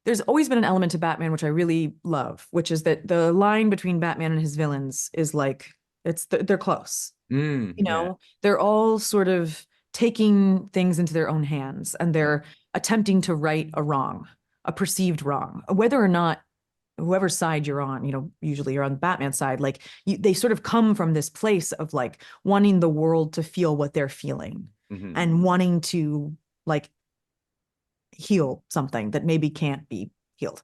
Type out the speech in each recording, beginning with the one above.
there's always been an element to Batman which I really love, which is that the line between Batman and his villains is like they're close. Yeah. They're all sort of taking things into their own hands and Yeah. they're attempting to right a wrong, a perceived wrong, whether or not whoever side you're on, usually you're on Batman's side, like they sort of come from this place of like wanting the world to feel what they're feeling Hmm. and wanting to like heal something that maybe can't be healed.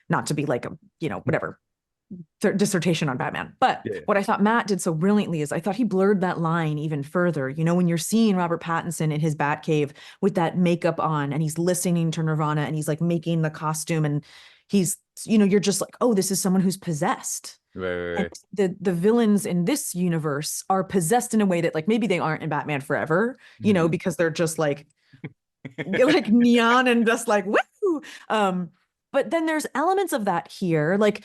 Not to be like a, whatever dissertation on Batman. But Yeah. what I thought Matt did so brilliantly is I thought he blurred that line even further. When you're seeing Robert Pattinson in his Batcave with that makeup on and he's listening to Nirvana and he's like making the costume and he's, you're just like, oh, this is someone who's possessed. Right, right, And right. the villains in this universe are possessed in a way that like maybe they aren't in Batman Forever, Mhm. because they're just like neon and just like woo. Um, but then there's elements of that here. Like,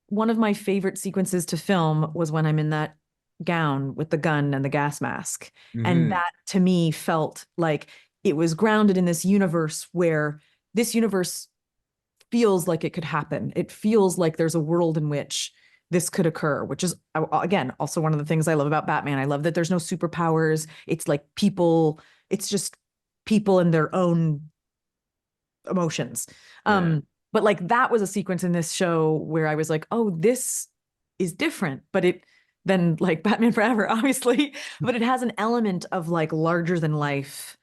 one of my favorite sequences to film was when I'm in that gown with the gun and the gas mask. And Hmm. that to me felt like it was grounded in this universe where this universe feels like it could happen. It feels like there's a world in which this could occur, which is, again, also one of the things I love about Batman. I love that there's no superpowers. It's like people, it's just people and their own emotions. Yeah. But like that was a sequence in this show where I was like, oh, this is different, but it than like Batman Forever, obviously, but it has an element of like larger than life.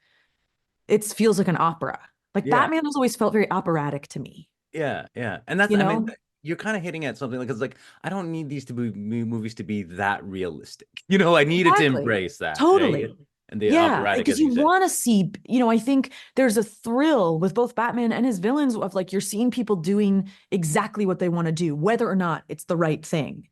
It feels like an opera. Like Yeah. Batman has always felt very operatic to me, Yeah. Yeah. And that's, you I mean, know? you're kind of hitting at something like it's like I don't need these to be movies to be that realistic. I needed to Exactly. embrace that, right? Totally. And the Yeah, operatic, because as you you said. want to see, I think there's a thrill with both Batman and his villains of like you're seeing people doing exactly what they want to do, whether or not it's the right thing.